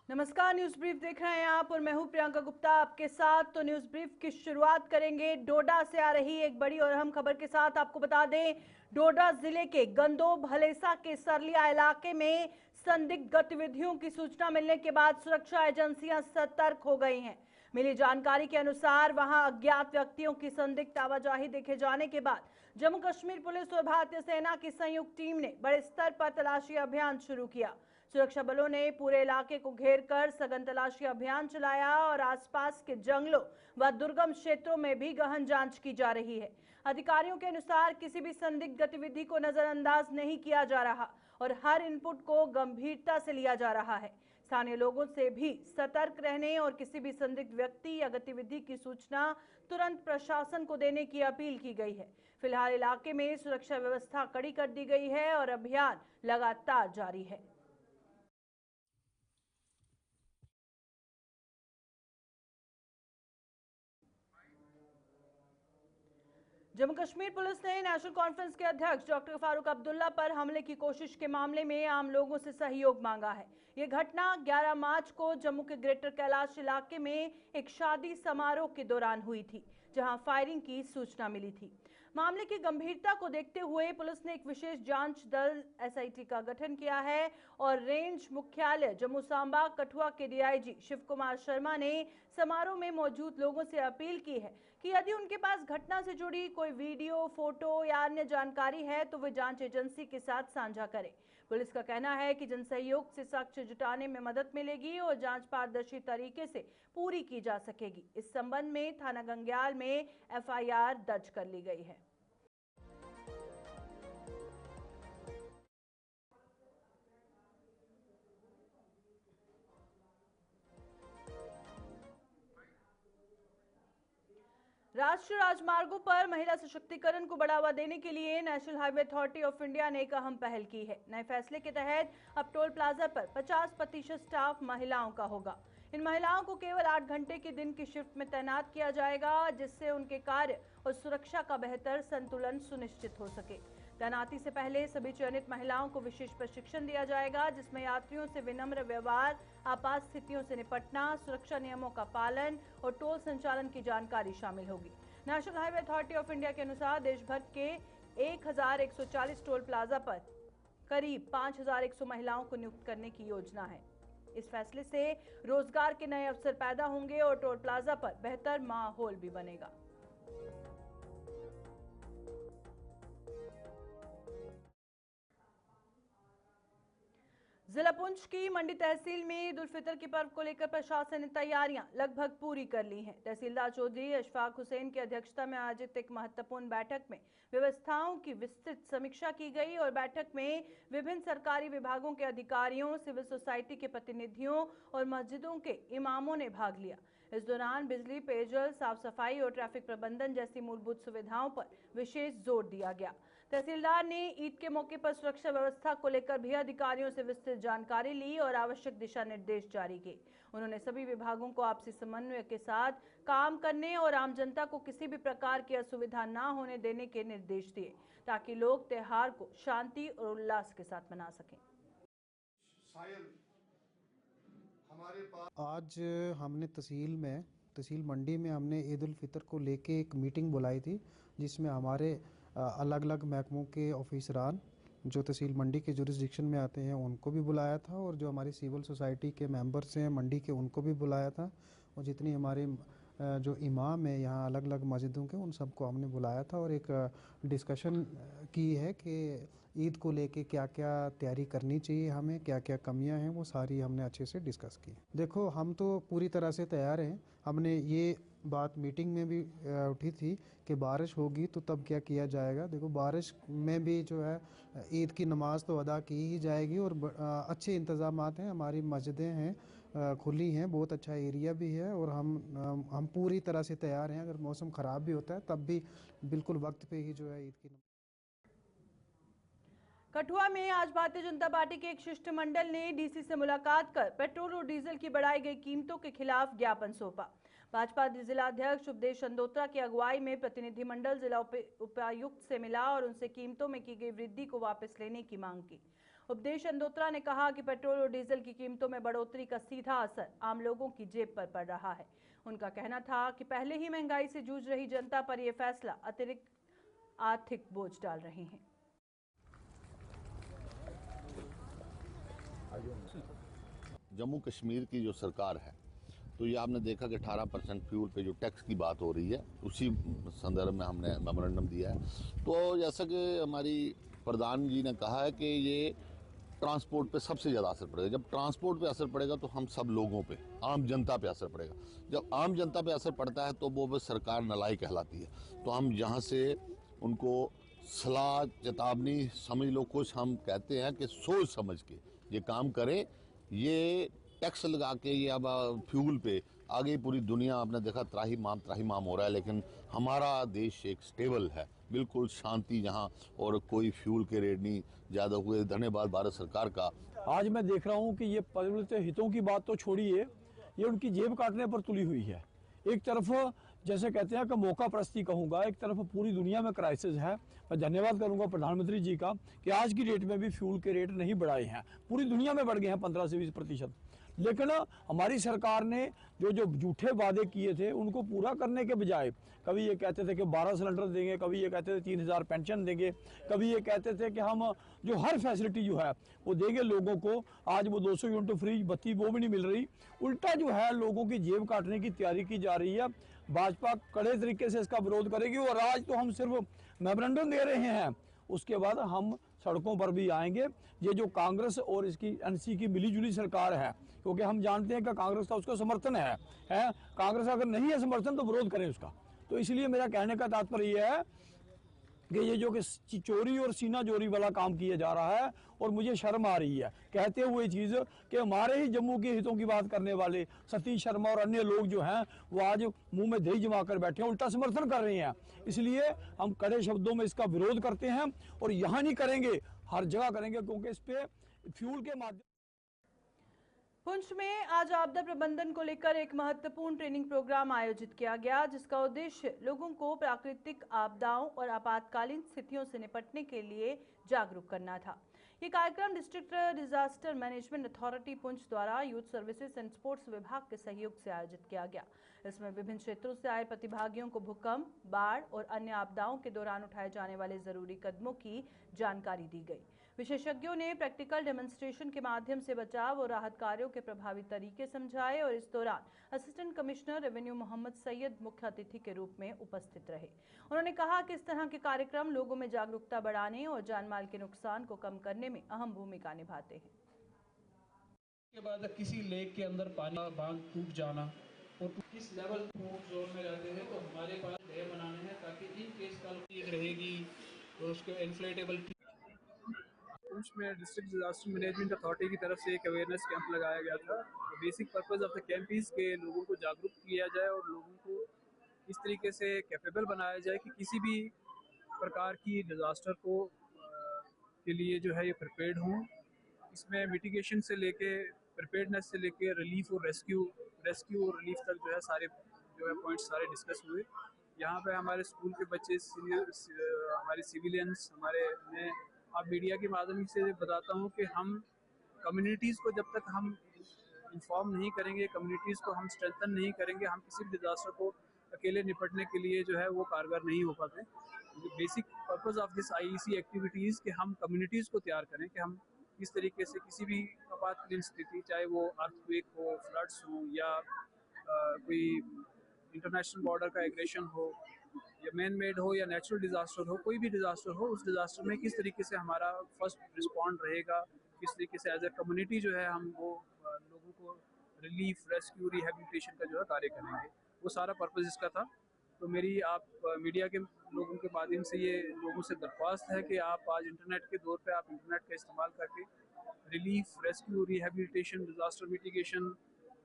नमस्कार, news brief देख रहे हैं आप और मैं हूं प्रियंका गुप्ता आपके साथ। तो न्यूज ब्रीफ की शुरुआत करेंगे डोडा से आ रही एक बड़ी और अहम खबर के साथ। आपको बता दें, डोडा जिले के गंदो भलेसा के सरलिया इलाके में संदिग्ध गतिविधियों की सूचना मिलने के बाद सुरक्षा एजेंसियां सतर्क हो गई हैं। मिली जानकारी के अनुसार वहां अज्ञात व्यक्तियों की संदिग्ध आवाजाही देखे जाने के बाद जम्मू कश्मीर पुलिस और भारतीय सेना की संयुक्त टीम ने बड़े स्तर पर तलाशी अभियान शुरू किया। सुरक्षा बलों ने पूरे इलाके को घेर कर सघन तलाशी अभियान चलाया और आसपास के जंगलों व दुर्गम क्षेत्रों में भी गहन जांच की जा रही है। अधिकारियों के अनुसार किसी भी संदिग्ध गतिविधि को नजरअंदाज नहीं किया जा रहा और हर इनपुट को गंभीरता से लिया जा रहा है। स्थानीय लोगों से भी सतर्क रहने और किसी भी संदिग्ध व्यक्ति या गतिविधि की सूचना तुरंत प्रशासन को देने की अपील की गई है। फिलहाल इलाके में सुरक्षा व्यवस्था कड़ी कर दी गई है और अभियान लगातार जारी है। जम्मू कश्मीर पुलिस ने नेशनल कॉन्फ्रेंस के अध्यक्ष डॉक्टर फारूक अब्दुल्ला पर हमले की कोशिश के मामले में आम लोगों से सहयोग मांगा है। ये घटना 11 मार्च को जम्मू के ग्रेटर कैलाश इलाके में एक शादी समारोह के दौरान हुई थी, जहां फायरिंग की सूचना मिली थी। मामले की गंभीरता को देखते हुए पुलिस ने एक विशेष जांच दल एसआईटी का गठन किया है और रेंज मुख्यालय जम्मू सांबा कठुआ के डीआईजी शिव कुमार शर्मा ने समारोह में मौजूद लोगों से अपील की है कि यदि उनके पास घटना से जुड़ी कोई वीडियो, फोटो या अन्य जानकारी है तो वे जांच एजेंसी के साथ साझा करें। पुलिस का कहना है कि जनसहयोग से साक्ष्य जुटाने में मदद मिलेगी और जांच पारदर्शी तरीके से पूरी की जा सकेगी। इस संबंध में थाना गंग्याल में एफआईआर दर्ज कर ली गई है। राष्ट्रीय राजमार्गों पर महिला सशक्तिकरण को बढ़ावा देने के लिए national highway authority of India ने एक अहम पहल की है। नए फैसले के तहत अब टोल प्लाजा पर 50% स्टाफ महिलाओं का होगा। इन महिलाओं को केवल 8 घंटे की दिन की शिफ्ट में तैनात किया जाएगा, जिससे उनके कार्य और सुरक्षा का बेहतर संतुलन सुनिश्चित हो सके। तैनाती से पहले सभी चयनित महिलाओं को विशेष प्रशिक्षण दिया जाएगा, जिसमें यात्रियों से विनम्र व्यवहार, आपात स्थितियों से निपटना, सुरक्षा नियमों का पालन और टोल संचालन की जानकारी शामिल होगी। National highway authority of India के अनुसार देश भर के 1140 टोल प्लाजा पर करीब 5100 महिलाओं को नियुक्त करने की योजना है। इस फैसले से रोजगार के नए अवसर पैदा होंगे और टोल प्लाजा पर बेहतर माहौल भी बनेगा। जिला पुंछ की मंडी तहसील में ईद उल फितर के पर्व को लेकर प्रशासन ने तैयारियां लगभग पूरी कर ली हैं। तहसीलदार चौधरी अशफाक हुसैन की अध्यक्षता में आयोजित एक महत्वपूर्ण बैठक में व्यवस्थाओं की विस्तृत समीक्षा की गई और बैठक में विभिन्न सरकारी विभागों के अधिकारियों, सिविल सोसाइटी के प्रतिनिधियों और मस्जिदों के इमामों ने भाग लिया। इस दौरान बिजली, पेयजल, साफ सफाई और ट्रैफिक प्रबंधन जैसी मूलभूत सुविधाओं पर विशेष जोर दिया गया। तहसीलदार ने ईद के मौके पर सुरक्षा व्यवस्था को लेकर भी अधिकारियों से विस्तृत जानकारी ली और आवश्यक दिशा निर्देश जारी किए। उन्होंने सभी विभागों को आपसी समन्वय के साथ काम करने और आम जनता को किसी भी प्रकार की असुविधा न होने देने के निर्देश दिए, ताकि लोग त्योहार को शांति और उल्लास के साथ मना सकें। आज हमने तहसील मंडी में हमने ईद उल फितर को लेके एक मीटिंग बुलाई थी, जिसमें हमारे अलग अलग महकमों के ऑफिसरान जो तहसील मंडी के जुरिस्डिक्शन में आते हैं उनको भी बुलाया था और जो हमारी सिविल सोसाइटी के मेंबर्स हैं मंडी के उनको भी बुलाया था और जितनी हमारे जो इमाम है यहाँ अलग अलग मस्जिदों के उन सबको हमने बुलाया था और एक डिस्कशन की है कि ईद को लेके क्या क्या तैयारी करनी चाहिए, हमें क्या क्या कमियां हैं, वो सारी हमने अच्छे से डिस्कस की। देखो, हम तो पूरी तरह से तैयार हैं। हमने ये बात मीटिंग में भी उठी थी कि बारिश होगी तो तब क्या किया जाएगा। देखो, बारिश में भी जो है ईद की नमाज तो अदा की ही जाएगी और अच्छे इंतज़ामात हैं, हमारी मस्जिदें हैं खुली हैं, बहुत अच्छा एरिया भी है और हम पूरी तरह से तैयार हैं। अगर मौसम ख़राब भी होता है तब भी बिल्कुल वक्त पे ही जो है ईद की। कठुआ में आज भारतीय जनता पार्टी के एक शिष्टमंडल ने डीसी से मुलाकात कर पेट्रोल और डीजल की बढ़ाई गई कीमतों के खिलाफ ज्ञापन सौंपा। भाजपा जिला अध्यक्ष उपदेश चंदोत्रा की अगुवाई में प्रतिनिधिमंडल जिला उपायुक्त से मिला और उनसे कीमतों में की गई वृद्धि को वापस लेने की मांग की। उपदेश चंदोत्रा ने कहा कि पेट्रोल और डीजल की कीमतों में बढ़ोतरी का सीधा असर आम लोगों की जेब पर पड़ रहा है। उनका कहना था कि पहले ही महंगाई से जूझ रही जनता पर यह फैसला अतिरिक्त आर्थिक बोझ डाल रहे हैं। जम्मू कश्मीर की जो सरकार है, तो ये आपने देखा कि 18% फ्यूल पे जो टैक्स की बात हो रही है, उसी संदर्भ में हमने मेमोरेंडम दिया है। तो जैसा कि हमारी प्रधान जी ने कहा है कि ये ट्रांसपोर्ट पे सबसे ज़्यादा असर पड़ेगा। जब ट्रांसपोर्ट पे असर पड़ेगा तो हम सब लोगों पे, आम जनता पे असर पड़ेगा। जब आम जनता पे असर पड़ता है तो वो सरकार नलाई कहलाती है। तो हम यहाँ से उनको सलाह, चेतावनी समझ लो, कुछ हम कहते हैं कि सोच समझ के ये काम करें। ये टैक्स लगा के ये अब फ्यूल पे आगे पूरी दुनिया आपने देखा त्राहिमाम हो रहा है, लेकिन हमारा देश एक स्टेबल है, बिल्कुल शांति यहाँ, और कोई फ्यूल के रेट नहीं ज़्यादा हुए। धन्यवाद भारत सरकार का। आज मैं देख रहा हूँ कि ये परिवृत्त हितों की बात तो छोड़िए, ये उनकी जेब काटने पर तुली हुई है। एक तरफ जैसे कहते हैं कि मौका परस्ती कहूँगा, एक तरफ पूरी दुनिया में क्राइसिस है। मैं धन्यवाद करूँगा प्रधानमंत्री जी का कि आज की डेट में भी फ्यूल के रेट नहीं बढ़ाए हैं, पूरी दुनिया में बढ़ गए हैं 15 से 20%। लेकिन हमारी सरकार ने जो झूठे वादे किए थे उनको पूरा करने के बजाय, कभी ये कहते थे कि 12 सिलेंडर देंगे, कभी ये कहते थे 3000 पेंशन देंगे, कभी ये कहते थे कि हम जो हर फैसिलिटी जो है वो देंगे लोगों को। आज वो 200 यूनिट फ्री बत्ती वो भी नहीं मिल रही। उल्टा जो है लोगों की जेब काटने की तैयारी की जा रही है। भाजपा कड़े तरीके से इसका विरोध करेगी। और आज तो हम सिर्फ मेमोरेंडम दे रहे हैं, उसके बाद हम सड़कों पर भी आएंगे। ये जो कांग्रेस और इसकी एनसी की मिलीजुली सरकार है, क्योंकि हम जानते हैं कि कांग्रेस का उसका समर्थन है, कांग्रेस अगर नहीं है समर्थन तो विरोध करें उसका। तो इसलिए मेरा कहने का तात्पर्य यह है कि ये जो कि चोरी और सीना चोरी वाला काम किया जा रहा है, और मुझे शर्म आ रही है कहते हुए चीज़ कि हमारे ही जम्मू के हितों की बात करने वाले सतीश शर्मा और अन्य लोग जो हैं वो आज मुंह में दही जमा कर बैठे हैं, उल्टा समर्थन कर रहे हैं। इसलिए हम कड़े शब्दों में इसका विरोध करते हैं, और यहाँ नहीं करेंगे, हर जगह करेंगे, क्योंकि इस पे फ्यूल के माध्यम। पुंछ में आज आपदा प्रबंधन को लेकर एक महत्वपूर्ण ट्रेनिंग प्रोग्राम आयोजित किया गया, जिसका उद्देश्य लोगों को प्राकृतिक आपदाओं और आपातकालीन स्थितियों से निपटने के लिए जागरूक करना था। ये कार्यक्रम district disaster management authority Poonch द्वारा यूथ सर्विसेज एंड स्पोर्ट्स विभाग के सहयोग से आयोजित किया गया। इसमें विभिन्न क्षेत्रों से आए प्रतिभागियों को भूकंप, बाढ़ और अन्य आपदाओं के दौरान उठाए जाने वाले जरूरी कदमों की जानकारी दी गई। विशेषज्ञों ने प्रैक्टिकल डेमोन्स्ट्रेशन के माध्यम से बचाव और राहत कार्यों के प्रभावी तरीके समझाए, और इस दौरान assistant commissioner revenue Mohammad Syed मुख्य अतिथि के रूप में उपस्थित रहे। उन्होंने कहा कि इस तरह के कार्यक्रम लोगों में जागरूकता बढ़ाने और जानमाल के नुकसान को कम करने में अहम भूमिका निभाते हैं। के बाद किसी लेक के अंदर पानी बांध टूट जाना, और किस लेवल जोन में रहते हैं तो हमारे पास डैम बनाने हैं ताकि इन केस का रहेगी तो उसको इन्फ्लेटेबल। पुंछ में डिस्ट्रिक्ट डिजास्टर मैनेजमेंट अथॉरिटी की तरफ से एक अवेयरनेस कैंप लगाया गया था। तो basic purpose of the camp is के लोगों को जागरूक किया जाए और लोगों को इस तरीके से कैपेबल बनाया जाए कि किसी भी प्रकार की डिजास्टर को के लिए जो है ये प्रिपेयर्ड हों। इसमें मिटिगेशन से लेके प्रिपेयर्डनेस से लेके रिलीफ और रेस्क्यू और रिलीफ तक जो है सारे जो है पॉइंट्स सारे डिस्कस हुए। यहाँ पे हमारे स्कूल के बच्चे, हमारे सिविलियंस, हमारे मैं आप मीडिया के माध्यम से बताता हूँ कि हम कम्युनिटीज़ को जब तक हम इन्फॉर्म नहीं करेंगे, कम्युनिटीज़ को हम स्ट्रेंथन नहीं करेंगे, हम किसी भी डिज़ास्टर को अकेले निपटने के लिए जो है वो कारगर नहीं हो पाते। Basic purpose of this IEC activities कि हम कम्युनिटीज़ को तैयार करें कि हम किस तरीके से किसी भी आपातकालीन स्थिति, चाहे वो अर्थक्वेक हो, फ्लड्स हो, या कोई इंटरनेशनल बॉर्डर का एग्रेशन हो, या मैन मेड हो, या नेचुरल डिज़ास्टर हो, कोई भी डिज़ास्टर हो, उस डिज़ास्टर में किस तरीके से हमारा फर्स्ट रिस्पॉन्ड रहेगा, किस तरीके से एज ए कम्युनिटी जो है हम वो लोगों को रिलीफ, रेस्क्यू, रिहेबिलिटेशन का जो है कार्य करेंगे। वो सारा पर्पस इसका था। तो मेरी आप मीडिया के लोगों के माध्यम से ये लोगों से दरख्वास्त है कि आप आज इंटरनेट के दौर पे आप इंटरनेट का इस्तेमाल करके relief, rescue, rehabilitation, disaster mitigation,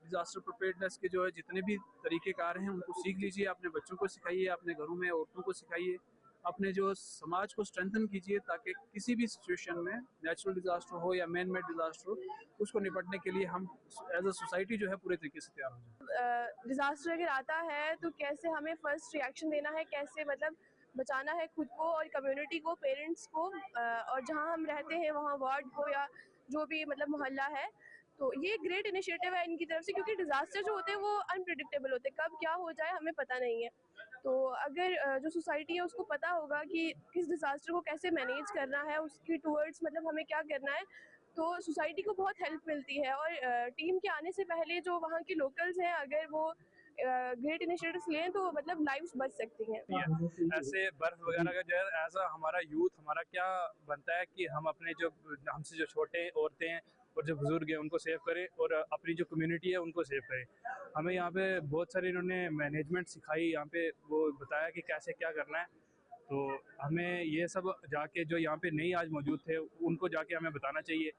disaster preparedness के जो है जितने भी तरीक़ेकार हैं उनको सीख लीजिए, अपने बच्चों को सिखाइए, अपने घरों में औरतों को सिखाइए, अपने जो समाज को स्ट्रेंथन कीजिए ताकि किसी भी सिचुएशन में नेचुरल डिज़ास्टर हो या मैन मेड डिज़ास्टर हो, उसको निपटने के लिए हम एज अ सोसाइटी जो है पूरे तरीके से तैयार हो जाए। डिज़ास्टर अगर आता है तो कैसे हमें फर्स्ट रिएक्शन देना है, कैसे मतलब बचाना है खुद को और कम्युनिटी को, पेरेंट्स को, और जहाँ हम रहते हैं वहाँ वार्ड को या जो भी मतलब मोहल्ला है। तो ये ग्रेट इनिशिएटिव है इनकी तरफ से, क्योंकि डिज़ास्टर जो होते हैं वो अनप्रिडिक्टेबल होते हैं, कब क्या हो जाए हमें पता नहीं है। तो अगर जो सोसाइटी है उसको पता होगा कि किस डिज़ास्टर को कैसे मैनेज करना है, उसकी टूवर्ड्स मतलब हमें क्या करना है, तो सोसाइटी को बहुत हेल्प मिलती है। और टीम के आने से पहले जो वहाँ के लोकल्स हैं, अगर वो ग्रेट इनिशिएटिव्स लें तो मतलब लाइव्स बच सकती हैं। ऐसे बर्फ वगैरह का जो है ऐसा हमारा यूथ, हमारा क्या बनता है कि हम अपने जो हमसे जो छोटे औरतें हैं और जो बुजुर्ग हैं उनको सेव करें और अपनी जो कम्युनिटी है उनको सेव करें। हमें यहाँ पे बहुत सारे इन्होंने मैनेजमेंट सिखाई, यहाँ पे वो बताया कि कैसे क्या करना है। तो हमें ये सब जाके जो यहाँ पे नहीं आज मौजूद थे उनको जाके हमें बताना चाहिए,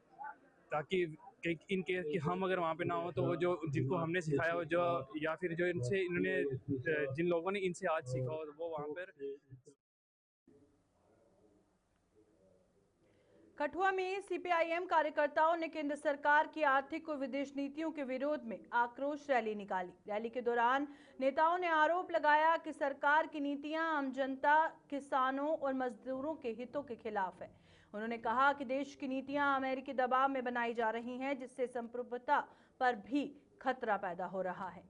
ताकि इन केस कि हम अगर वहाँ पे ना हो तो वो जो जिनको हमने सिखाया हो जो या फिर जो इन्होंने जिन लोगों ने इनसे आज सीखा हो वो वहाँ पर। कठुआ में सीपीआईएम कार्यकर्ताओं ने केंद्र सरकार की आर्थिक और विदेश नीतियों के विरोध में आक्रोश रैली निकाली। रैली के दौरान नेताओं ने आरोप लगाया कि सरकार की नीतियां आम जनता, किसानों और मजदूरों के हितों के खिलाफ है। उन्होंने कहा कि देश की नीतियां अमेरिकी दबाव में बनाई जा रही हैं, जिससे संप्रभुता पर भी खतरा पैदा हो रहा है।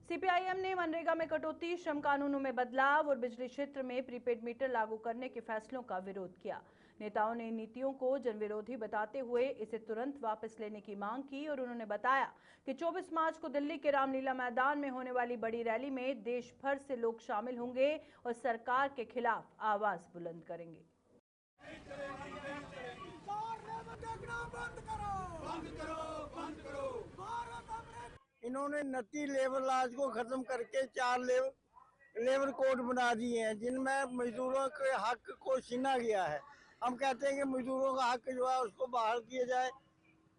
सीपीआईएम ने मनरेगा में कटौती, श्रम कानूनों में बदलाव और बिजली क्षेत्र में प्रीपेड मीटर लागू करने के फैसलों का विरोध किया। नेताओं ने इन नीतियों को जनविरोधी बताते हुए इसे तुरंत वापस लेने की मांग की और उन्होंने बताया कि 24 मार्च को दिल्ली के रामलीला मैदान में होने वाली बड़ी रैली में देश भर से लोग शामिल होंगे और सरकार के खिलाफ आवाज बुलंद करेंगे। इन्होंने 29 लेबर लॉज को खत्म करके 4 लेबर कोड बना दिए हैं, जिनमें मजदूरों के हक को छीना गया है। हम कहते हैं कि मजदूरों का हक जो है उसको बहाल किया जाए।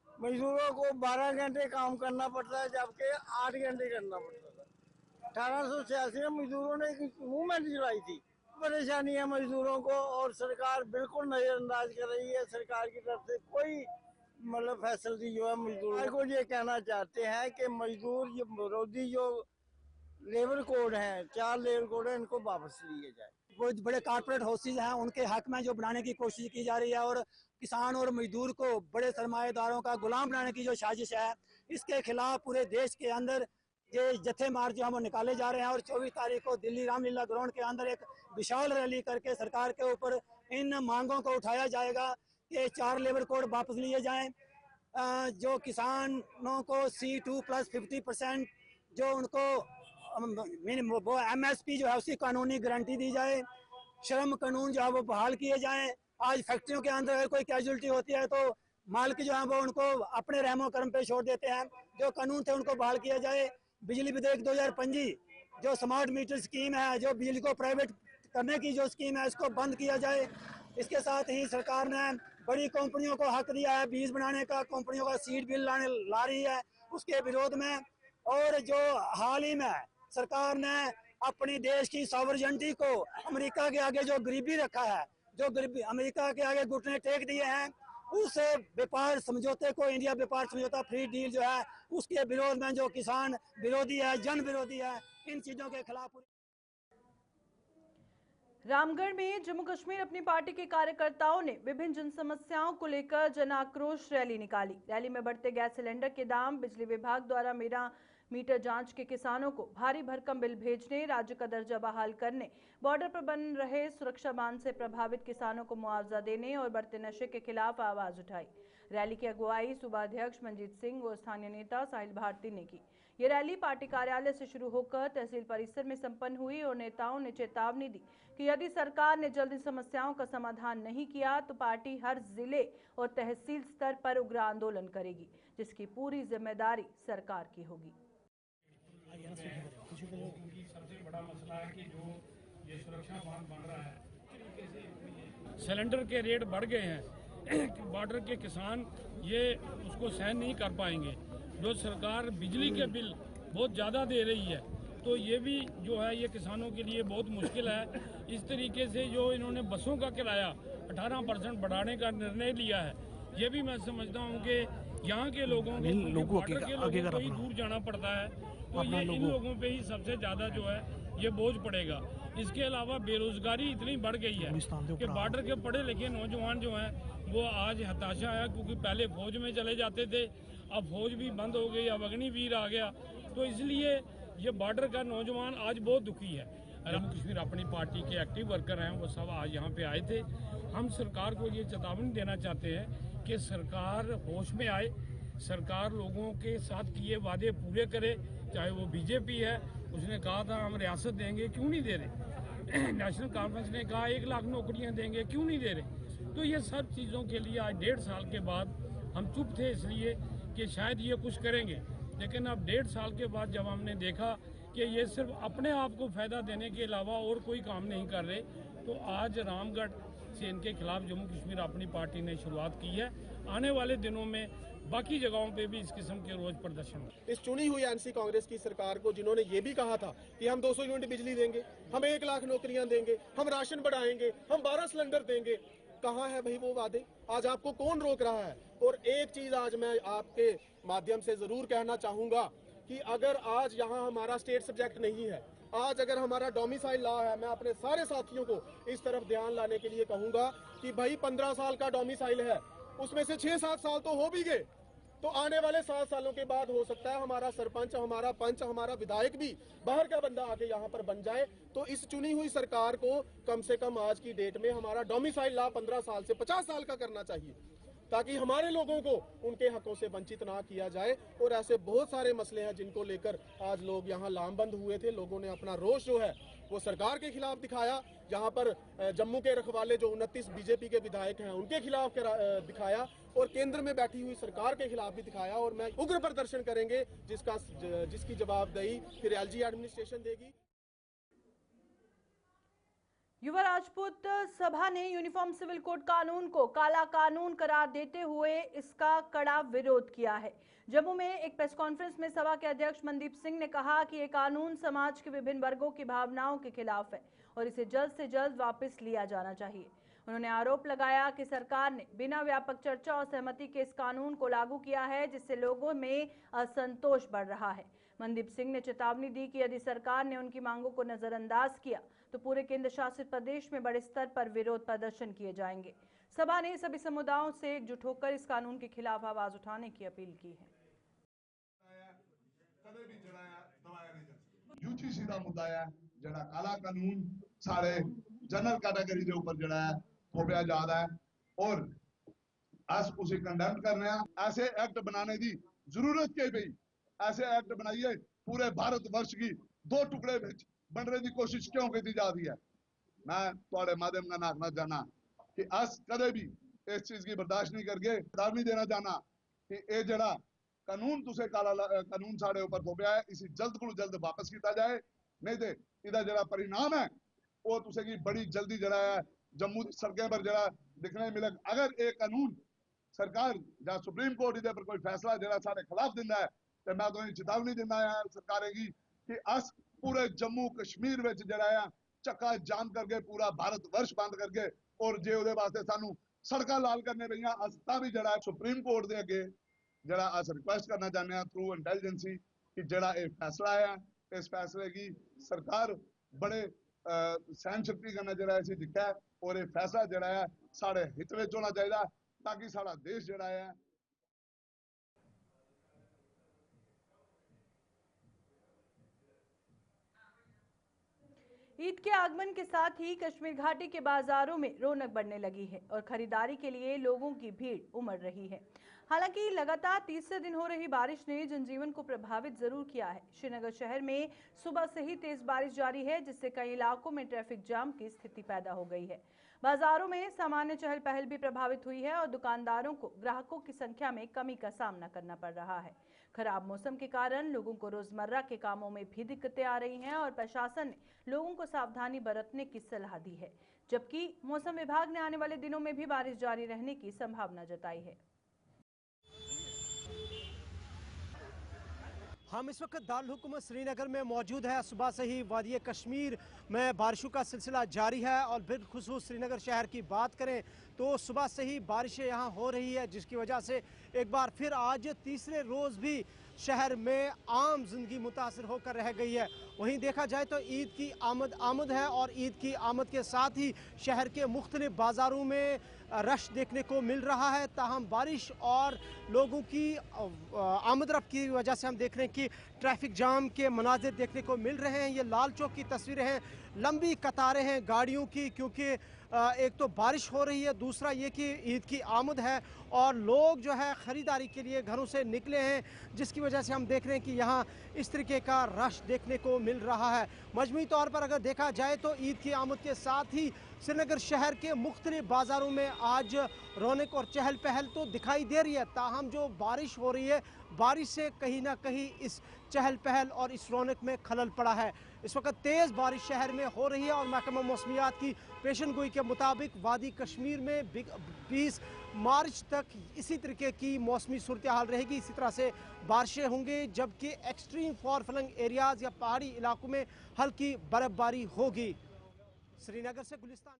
मजदूरों को 12 घंटे काम करना पड़ता है, जबकि 8 घंटे करना पड़ता था। 1886 में मजदूरों ने एक मूवमेंट चलाई थी। परेशानी है मजदूरों को और सरकार बिल्कुल नजरअंदाज कर रही है। सरकार की तरफ से कोई मतलब फैसिलिटी जो है मजदूरों को ये कहना चाहते हैं कि मजदूर ये विरोधी जो लेबर कोड हैं, 4 लेबर कोड हैं, इनको वापस लिए जाए। बहुत बड़े कारपोरेट हाउसेज हैं, उनके हक में जो बनाने की कोशिश की जा रही है और किसान और मजदूर को बड़े सरमाएदारों का गुलाम बनाने की जो साजिश है, इसके खिलाफ पूरे देश के अंदर ये जत्थे मार्च जो हम निकाले जा रहे हैं। और 24 तारीख को दिल्ली रामलीला ग्राउंड के अंदर एक विशाल रैली करके सरकार के ऊपर इन मांगों को उठाया जाएगा कि 4 लेबर कोड वापस लिए जाएं, जो किसानों को C2 प्लस 50% जो उनको वो MSP जो है उसकी कानूनी गारंटी दी जाए। श्रम कानून जो है वो बहाल किए जाएं। आज फैक्ट्रियों के अंदर अगर कोई कैजुअलिटी होती है तो मालिक जो है वो उनको अपने रहमो करम पे छोड़ देते हैं। जो कानून थे उनको बहाल किया जाए। बिजली विधेयक 2025 जो स्मार्ट मीटर स्कीम है, जो बिजली को प्राइवेट करने की जो स्कीम है, इसको बंद किया जाए। इसके साथ ही सरकार ने बड़ी कंपनियों को हक दिया है बीज बनाने का, कंपनियों का सीड बिल ला रही है उसके विरोध में। और जो हाल ही में सरकार ने अपनी देश की सॉवरेनिटी को अमेरिका के आगे जो गरीबी रखा है, जो गरीबी अमेरिका के आगे घुटने टेक दिए हैं, उस व्यापार समझौते को, इंडिया व्यापार समझौता फ्री डील जो है, उसके विरोध में जो किसान विरोधी है, जन विरोधी है, इन चीजों के खिलाफ। रामगढ़ में जम्मू कश्मीर अपनी पार्टी के कार्यकर्ताओं ने विभिन्न जन समस्याओं को लेकर जन आक्रोश रैली निकाली। रैली में बढ़ते गैस सिलेंडर के दाम, बिजली विभाग द्वारा मीटर जांच के किसानों को भारी भरकम बिल भेजने, राज्य का दर्जा बहाल करने, बॉर्डर पर बन रहे सुरक्षा बांध से प्रभावित किसानों को मुआवजा देने और बढ़ते नशे के खिलाफ आवाज उठाई। रैली की अगुवाई सूबा अध्यक्ष मंजीत सिंह और स्थानीय नेता साहिल भारती ने की। ये रैली पार्टी कार्यालय से शुरू होकर तहसील परिसर में संपन्न हुई और नेताओं ने चेतावनी दी कि यदि सरकार ने जल्दी समस्याओं का समाधान नहीं किया तो पार्टी हर जिले और तहसील स्तर पर उग्र आंदोलन करेगी, जिसकी पूरी जिम्मेदारी सरकार की होगी। सबसे बड़ा मसला है कि जो ये सुरक्षा बांध बन रहा है, सिलेंडर के रेट बढ़ गए हैं, बॉर्डर के किसान ये उसको सहन नहीं कर पाएंगे। जो सरकार बिजली के बिल बहुत ज़्यादा दे रही है, तो ये भी जो है ये किसानों के लिए बहुत मुश्किल है। इस तरीके से जो इन्होंने बसों का किराया 18% बढ़ाने का निर्णय लिया है, ये भी मैं समझता हूँ कि यहाँ के लोगों को ही दूर जाना पड़ता है, तो ये इन लोगों पे ही सबसे ज़्यादा जो है ये बोझ पड़ेगा। इसके अलावा बेरोजगारी इतनी बढ़ गई है कि बॉर्डर के पढ़े लिखे नौजवान जो हैं वो आज हताशा है, क्योंकि पहले फौज में चले जाते थे, अब फौज भी बंद हो गई, अब अग्निवीर आ गया, तो इसलिए ये बॉर्डर का नौजवान आज बहुत दुखी है। जम्मू कश्मीर अपनी पार्टी के एक्टिव वर्कर हैं, वो सब आज यहाँ पे आए थे। हम सरकार को ये चेतावनी देना चाहते हैं कि सरकार होश में आए, सरकार लोगों के साथ किए वादे पूरे करे। चाहे वो बीजेपी है, उसने कहा था हम रियासत देंगे, क्यों नहीं दे रहे। नेशनल कॉन्फ्रेंस ने कहा 1 लाख नौकरियां देंगे, क्यों नहीं दे रहे। तो ये सब चीज़ों के लिए आज 1.5 साल के बाद हम चुप थे, इसलिए कि शायद ये कुछ करेंगे, लेकिन अब 1.5 साल के बाद जब हमने देखा कि ये सिर्फ अपने आप को फ़ायदा देने के अलावा और कोई काम नहीं कर रहे, तो आज रामगढ़ से इनके खिलाफ जम्मू कश्मीर अपनी पार्टी ने शुरुआत की है। आने वाले दिनों में बाकी जगहों पे भी इस किस्म के रोज प्रदर्शन। इस चुनी हुई एनसी कांग्रेस की सरकार को, जिन्होंने ये भी कहा था कि हम 200 यूनिट बिजली देंगे, हम 1 लाख नौकरियां देंगे, हम राशन बढ़ाएंगे, हम 12 सिलेंडर देंगे, कहाँ है भाई वो वादे? आज आपको कौन रोक रहा है? और एक चीज आज मैं आपके माध्यम से जरूर कहना चाहूंगा कि अगर आज यहाँ हमारा स्टेट सब्जेक्ट नहीं है, आज अगर हमारा डोमिसाइल लॉ है, मैं अपने सारे साथियों को इस तरफ ध्यान लाने के लिए कहूंगा कि भाई 15 साल का डोमिसाइल है, उसमें से 6-7 साल तो हो भी गए, तो आने वाले 7 सालों के बाद हो सकता है हमारा सरपंच, हमारा पंच, हमारा विधायक भी बाहर का बंदा आके यहाँ पर बन जाए। तो इस चुनी हुई सरकार को कम से कम आज की डेट में हमारा डोमिसाइल लॉ 15 साल से 50 साल का करना चाहिए, ताकि हमारे लोगों को उनके हकों से वंचित ना किया जाए। और ऐसे बहुत सारे मसले हैं जिनको लेकर आज लोग यहाँ लामबंद हुए थे। लोगों ने अपना रोष जो है वो सरकार के खिलाफ दिखाया, यहाँ पर जम्मू के रखवाले जो 29 बीजेपी के विधायक हैं उनके खिलाफ दिखाया, और केंद्र में बैठी हुई सरकार के खिलाफ भी दिखाया। और मैं उग्र प्रदर्शन करेंगे जिसकी जवाबदेही फिर एलजी एडमिनिस्ट्रेशन देगी। युवा राजपूत सभा ने यूनिफॉर्म सिविल कोड कानून को काला कानून करार देते हुए इसका कड़ा विरोध किया है। जम्मू में एक प्रेस कॉन्फ्रेंस में सभा के अध्यक्ष मनदीप सिंह ने कहा कि ये कानून समाज के विभिन्न वर्गों की भावनाओं के खिलाफ है और इसे जल्द से जल्द वापस लिया जाना चाहिए। उन्होंने आरोप लगाया कि सरकार ने बिना व्यापक चर्चा और सहमति के इस कानून को लागू किया है, जिससे लोगों में असंतोष बढ़ रहा है। मनदीप सिंह ने चेतावनी दी कि यदि सरकार ने उनकी मांगों को नजरअंदाज किया तो पूरे केंद्र शासित प्रदेश में बड़े स्तर पर विरोध प्रदर्शन किए जाएंगे। सभा ने सभी समुदायों से एकजुट होकर इस कानून के खिलाफ आवाज उठाने की अपील की है। यूची सीधा मुद्दा है जड़ा काला कानून सारे जनरल कैटेगरी के ऊपर जड़ा है थोपया जा रहा है और अस उसे कंडेम कर रहे हैं। ऐसे एक्ट बनाने की जरूरत क्या पई? ऐसे एक्ट बनाइए पूरे भारत वर्ष की 2 टुकड़े में बनने की कोशिश क्यों की जा रही है? मैं थोड़े माध्यम का आखना चाहना कि अस कदे भी इस चीज की बर्दाश्त नहीं करके चेतावनी देना चाहना कि ये जड़ा कानून तुसे काला कानून साढ़े ऊपर थोपया है, इसी जल्द को जल्द वापस किया जाए, नहीं तो इहदा जड़ा परिणाम है वो तुसे की बड़ी जल्दी जड़ा है जम्मू सड़कें पर जड़ा दिखने मिले। अगर ये कानून सरकार या सुप्रीम कोर्ट इहदे पर कोई फैसला जड़ा साढ़े खिलाफ दिंदा है तो मैं तो चेतावनी दिंदा है सरकार की कि अस पूरे जम्मू कश्मीर में जड़ा है चक्का जाम करके पूरा भारत वर्ष बंद करके और जे उहदे वास्ते सानू सड़कां लाल करने पईयां अस तां भी जड़ा सुप्रीम कोर्ट दे अगे जड़ा अस रिक्वेस्ट करना चाहते हैं थ्रू इंटेलिजेंसी कि जड़ा ये फैसला है इस फैसले की सरकार बड़े सहन शक्ति करना जड़ा है दिखा है और ये फैसला जड़ा है साढ़े हित में होना चाहिए ताकि साड़ा देश जड़ा है। ईद के आगमन के साथ ही कश्मीर घाटी के बाजारों में रौनक बढ़ने लगी है और खरीदारी के लिए लोगों की भीड़ उमड़ रही है। हालांकि लगातार तीसरे दिन हो रही बारिश ने जनजीवन को प्रभावित जरूर किया है। श्रीनगर शहर में सुबह से ही तेज बारिश जारी है, जिससे कई इलाकों में ट्रैफिक जाम की स्थिति पैदा हो गई है। बाजारों में सामान्य चहल पहल भी प्रभावित हुई है और दुकानदारों को ग्राहकों की संख्या में कमी का सामना करना पड़ रहा है। खराब मौसम के कारण लोगों को रोजमर्रा के कामों में भी दिक्कतें आ रही हैं और प्रशासन ने लोगों को सावधानी बरतने की सलाह दी है, जबकि मौसम विभाग ने आने वाले दिनों में भी बारिश जारी रहने की संभावना जताई है। हम इस वक्त दारुल हुकूमत श्रीनगर में मौजूद है। सुबह से ही वादी कश्मीर में बारिशों का सिलसिला जारी है और बिलखुसूस श्रीनगर शहर की बात करें तो सुबह से ही बारिशें यहाँ हो रही है, जिसकी वजह से एक बार फिर आज तीसरे रोज़ भी शहर में आम जिंदगी मुतासर होकर रह गई है। वहीं देखा जाए तो ईद की आमद है और ईद की आमद के साथ ही शहर के मुख्तलिफ बाज़ारों में रश देखने को मिल रहा है। ताहम बारिश और लोगों की आमद रफ्त की वजह से हम देख रहे हैं कि ट्रैफिक जाम के मनाजिर देखने को मिल रहे हैं। ये लाल चौक की तस्वीरें हैं, लंबी कतारें हैं गाड़ियों की, क्योंकि एक तो बारिश हो रही है, दूसरा ये कि ईद की आमद है और लोग जो है ख़रीदारी के लिए घरों से निकले हैं, जिसकी वजह से हम देख रहे हैं कि यहाँ इस तरीके का रश देखने को मिल रहा है। मजमूई तौर पर अगर देखा जाए तो ईद की आमद के साथ ही श्रीनगर शहर के मुख्तलिफ बाज़ारों में आज रौनक और चहल पहल तो दिखाई दे रही है। ताहम जो बारिश हो रही है, बारिश से कहीं ना कहीं इस चहल पहल और इस रौनक में खलल पड़ा है। इस वक्त तेज़ बारिश शहर में हो रही है और महकमा मौसमियात की पेशन गोई के मुताबिक वादी कश्मीर में 20 मार्च तक इसी तरीके की मौसमी सूरत हाल रहेगी। इसी तरह से बारिशें होंगी, जबकि एक्सट्रीम फॉर फ्लंग एरियाज़ या पहाड़ी इलाकों में हल्की बर्फबारी होगी। श्रीनगर से गुलिस्तान।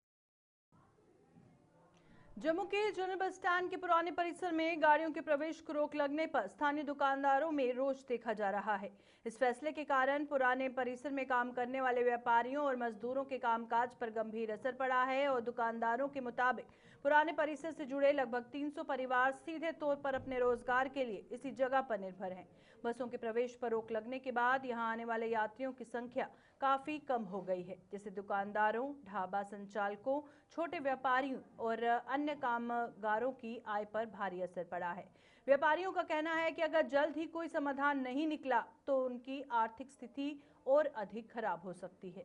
जम्मू के जनरल बस स्टैंड के पुराने परिसर में गाड़ियों के प्रवेश को रोक लगने पर स्थानीय दुकानदारों में रोष देखा जा रहा है। इस फैसले के कारण पुराने परिसर में काम करने वाले व्यापारियों और मजदूरों के कामकाज पर गंभीर असर पड़ा है और दुकानदारों के मुताबिक पुराने परिसर से जुड़े लगभग 300 परिवार सीधे तौर पर अपने रोजगार के लिए इसी जगह पर निर्भर हैं। बसों के प्रवेश पर रोक लगने के बाद यहां आने वाले यात्रियों की संख्या काफी कम हो गई है, जिससे दुकानदारों, ढाबा संचालकों, छोटे व्यापारियों और अन्य कामगारों की आय पर भारी असर पड़ा है। व्यापारियों का कहना है कि अगर जल्द ही कोई समाधान नहीं निकला तो उनकी आर्थिक स्थिति और अधिक खराब हो सकती है।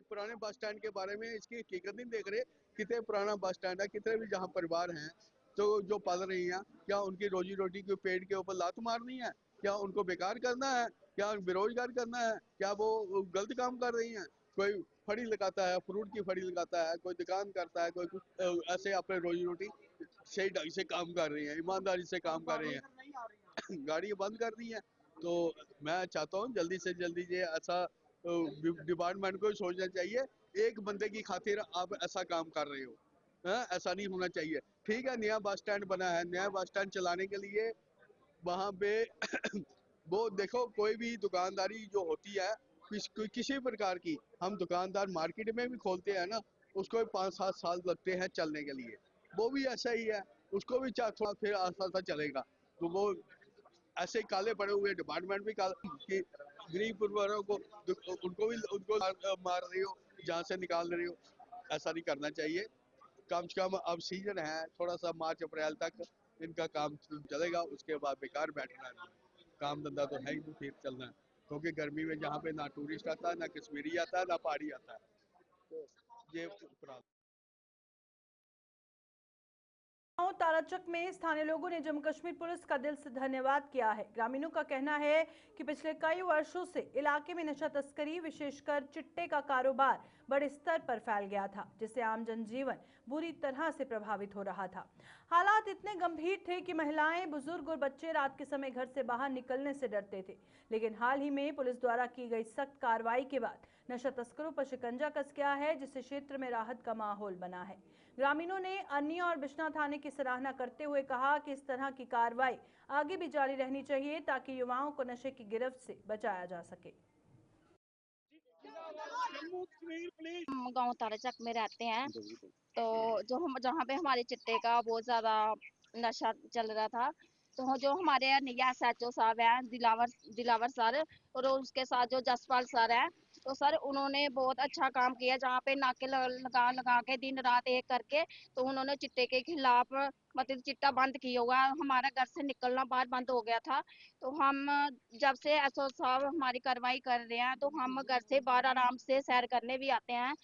पुराने बस स्टैंड के बारे में इसकी हकीकत नहीं देख रहे। कितने पुराना बस स्टैंड है, कितने भी जहाँ परिवार हैं तो जो पाल रही हैं, क्या उनकी रोजी रोटी के पेट के ऊपर लात मारनी है? क्या उनको बेकार करना है? क्या बेरोजगार करना है? क्या वो गलत काम कर रही हैं? कोई फड़ी लगाता है, फ्रूट की फड़ी लगाता है, कोई दुकान करता है, कोई कुछ ऐसे अपने रोजी रोटी सही ढंग से काम कर रही हैं, ईमानदारी से काम कर रही हैं। गाड़ी बंद कर दी है। तो मैं चाहता हूँ जल्दी से जल्दी ये ऐसा डिपार्टमेंट को सोचना चाहिए, एक बंदे की खातिर आप ऐसा काम कर रहे हो, ऐसा नहीं होना चाहिए। ठीक है, नया बस स्टैंड बना है, नया बस स्टैंड चलाने के लिए वहाँ पे वो देखो, कोई भी दुकानदारी जो होती है किसी प्रकार की, हम दुकानदार मार्केट में भी खोलते हैं ना, उसको 5-7 साल लगते हैं चलने के लिए। वो भी ऐसा ही है, उसको भी थोड़ा फिर आस्ता चलेगा। तो वो ऐसे काले पड़े हुए डिपार्टमेंट भी कि गरीब परिवारों को उनको मार रही हो, जहाँ से निकाल रही हो। ऐसा नहीं करना चाहिए। कम से कम अब सीजन है, थोड़ा सा मार्च अप्रैल तक इनका काम चलेगा, उसके बाद बेकार बैठना है। काम धंधा तो है ही नहीं, फिर चलना है, क्योंकि गर्मी में जहाँ पे ना टूरिस्ट आता है, ना कश्मीरी आता है, ना पहाड़ी आता है। तो ये ताराचक में स्थानीय लोगों ने जम्मू कश्मीर पुलिस का दिल से धन्यवाद किया है। ग्रामीणों का कहना है कि पिछले कई वर्षों से इलाके में नशा तस्करी, विशेषकर चिट्टे का कारोबार बड़े स्तर पर फैल गया था, जिससे आम जनजीवन बुरी तरह से प्रभावित हो रहा था। हालात इतने गंभीर थे कि महिलाएं, बुजुर्ग और बच्चे रात के समय घर से बाहर निकलने से डरते थे। लेकिन हाल ही में पुलिस द्वारा की गई सख्त कार्रवाई के बाद नशा तस्करों पर शिकंजा कस गया है, जिससे क्षेत्र में राहत का माहौल बना है। ग्रामीणों ने अन्य और बिश्ना थाने की सराहना करते हुए कहा कि इस तरह की कार्रवाई आगे भी जारी रहनी चाहिए, ताकि युवाओं को नशे की गिरफ्त से बचाया जा सके। हम गांव ताराचक में रहते हैं, तो जहाँ पे हमारे चिट्टे का बहुत ज्यादा नशा चल रहा था, तो जो हमारे नया SHO साहब हैं, दिलावर सर, और उसके साथ जो जसपाल सर हैं, तो सर उन्होंने बहुत अच्छा काम किया। जहाँ पे नाके लगा के दिन रात एक करके, तो उन्होंने चिट्टे के खिलाफ मतलब चिट्टा बंद किया हुआ। हमारा घर से निकलना बाहर बंद हो गया था, तो हम जब से SO साहब हमारी कार्रवाई कर रहे हैं, तो हम घर से बाहर आराम से सैर करने भी आते हैं।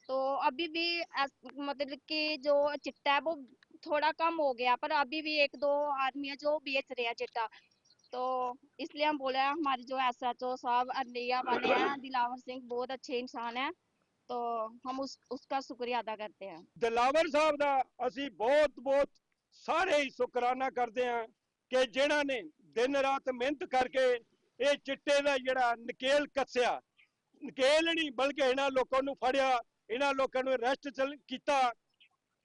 तो अभी भी मतलब कि जो चिट्टा है वो थोड़ा कम हो गया, पर अभी भी 1-2 आदमी है जो बेच रहे हैं चिट्टा। तो इसलिए हम बोले हमारे जो SHO साहब अरनिया वाले हैं, दिलावर सिंह, बहुत अच्छे इंसान हैं, तो हम उसका शुक्रिया अदा करते हैं। दिलावर साहब दा असी बहुत सारे ही शुकराना करते हैं कि जिन्हां ने दिन रात मेहनत करके ये चिट्टे दा जिहड़ा नकेल कस्या, नकेल नहीं बल्कि इन्हां लोकां नूं फड़िया, इन्हां लोकां नूं अरेस्ट किया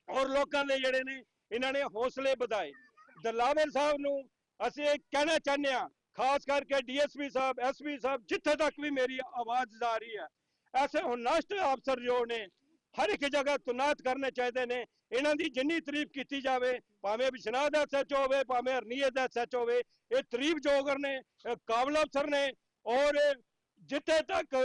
और लोकां दे जिहड़े ने इन्हां ने हौसले बढ़ाए। ਦਲਾਵਰ ਸਾਹਿਬ ਨੂੰ ਅਸੀਂ ਇਹ ਕਹਿਣਾ ਚਾਹੁੰਦੇ ਹਾਂ, ਖਾਸ ਕਰਕੇ ਡੀਐਸਪੀ ਸਾਹਿਬ, ਐਸਪੀ ਸਾਹਿਬ, ਜਿੱਥੇ ਤੱਕ ਵੀ ਮੇਰੀ ਆਵਾਜ਼ ਜਾ ਰਹੀ ਹੈ, ਐਸੇ ਹੋਨਸਟ ਅਫਸਰ ਜੋ ਨੇ ਹਰ ਇੱਕ ਜਗ੍ਹਾ ਤੈਨਾਤ ਕਰਨੇ ਚਾਹੀਦੇ ਨੇ। ਇਹਨਾਂ ਦੀ ਜਿੰਨੀ ਤਾਰੀਫ ਕੀਤੀ ਜਾਵੇ, ਭਾਵੇਂ ਬਿਸ਼ਨਾਹ ਦਾ ਐਸਐਚਓ ਹੋਵੇ, ਭਾਵੇਂ ਹਰਨੀਏ ਦਾ ਐਸਐਚਓ ਹੋਵੇ, ਇਹ ਤਾਰੀਫ ਜੋਗਰ ਨੇ, ਕਾਬਲ ਅਫਸਰ ਨੇ। ਔਰ ਜਿੱਥੇ ਤੱਕ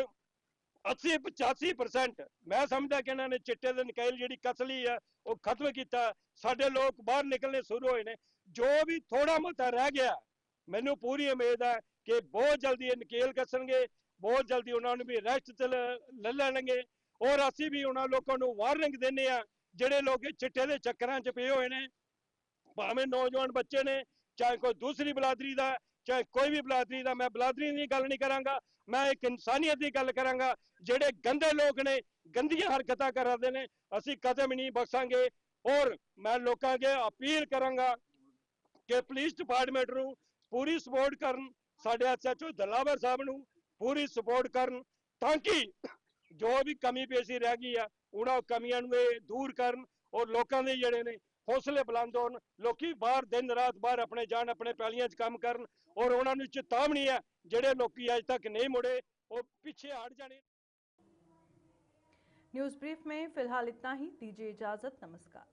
80-85% ਮੈਂ ਸਮਝਦਾ ਕਿ ਇਹਨਾਂ ਨੇ ਚਿੱਟੇ ਦੇ ਨਕੇਲ ਜਿਹੜੀ ਕਸਲੀ ਹੈ ਉਹ ਖਤਮ ਕੀਤਾ। ਸਾਡੇ ਲੋਕ ਬਾਹਰ ਨਿਕਲਣੇ ਸ਼ੁਰੂ ਹੋਏ ਨੇ। ਜੋ ਵੀ ਥੋੜਾ ਮੋਟਾ ਰਹਿ ਗਿਆ, ਮੈਨੂੰ ਪੂਰੀ ਉਮੀਦ ਹੈ ਕਿ ਬਹੁਤ ਜਲਦੀ ਇਹ ਨਕੇਲ ਕੱਸਣਗੇ, ਬਹੁਤ ਜਲਦੀ ਉਹਨਾਂ ਨੂੰ ਵੀ ਅਰੈਸਟ ਤੇ ਲੈ ਲੈਣਗੇ। ਔਰ ਅਸੀਂ ਵੀ ਉਹਨਾਂ ਲੋਕਾਂ ਨੂੰ ਵਾਰਨਿੰਗ ਦਿੰਦੇ ਆ ਜਿਹੜੇ ਲੋਕ ਚਿੱਟੇ ਦੇ ਚੱਕਰਾਂ 'ਚ ਪਏ ਹੋਏ ਨੇ, ਭਾਵੇਂ ਨੌਜਵਾਨ ਬੱਚੇ ਨੇ, ਚਾਹੇ ਕੋਈ ਦੂਸਰੀ ਬਲਾਦਰੀ ਦਾ, ਚਾਹੇ ਕੋਈ ਵੀ ਬਲਾਦਰੀ ਦਾ। ਮੈਂ ਬਲਾਦਰੀ ਦੀ ਗੱਲ ਨਹੀਂ ਕਰਾਂਗਾ, ਮੈਂ ਇੱਕ ਇਨਸਾਨੀਅਤ ਦੀ ਗੱਲ ਕਰਾਂਗਾ। ਜਿਹੜੇ ਗੰਦੇ ਲੋਕ ਨੇ, ਗੰਦੀਆਂ ਹਰਕਤਾਂ ਕਰਦੇ ਨੇ, ਅਸੀਂ ਕਦਮ ਨਹੀਂ ਬਖਸ਼ਾਂਗੇ। ਔਰ ਮੈਂ ਲੋਕਾਂ ਅੱਗੇ ਅਪੀਲ ਕਰਾਂਗਾ ਕਿ ਪੁਲਿਸ ਡਿਪਾਰਟਮੈਂਟ ਨੂੰ ਪੂਰੀ ਸਪੋਰਟ ਕਰਨ, ਸਾਡੇ ਐਸਐਚਓ ਦਲਾਵਰ ਸਾਹਿਬ ਨੂੰ ਪੂਰੀ ਸਪੋਰਟ ਕਰਨ, ਤਾਂ ਕਿ ਜੋ ਵੀ ਕਮੀ ਪੇਸ਼ੀ ਰਹਿ ਗਈ ਆ ਉਹਨਾਂ ਕਮੀਆਂ ਨੂੰ ਇਹ ਦੂਰ ਕਰਨ। ਔਰ ਲੋਕਾਂ ਦੇ ਜਿਹੜੇ ਨੇ ਹੌਸਲੇ ਬੁਲੰਦ ਹੋਣ, ਲੋਕੀ ਬਾਹਰ ਦਿਨ ਰਾਤ ਬਾਹਰ ਆਪਣੇ ਜਾਣ, ਆਪਣੇ ਪੈਲੀਆਂ 'ਚ ਕੰਮ ਕਰਨ। ਔਰ ਉਹਨਾਂ ਨੂੰ ਚੇਤਾਵਨੀ ਹੈ, ਜਿਹੜੇ ਲੋਕੀ ਅੱਜ ਤੱਕ नहीं मुड़े वो पीछे हट जाने। न्यूज़ ब्रीफ में फिलहाल इतना ही। दीजिए इजाजत। नमस्कार।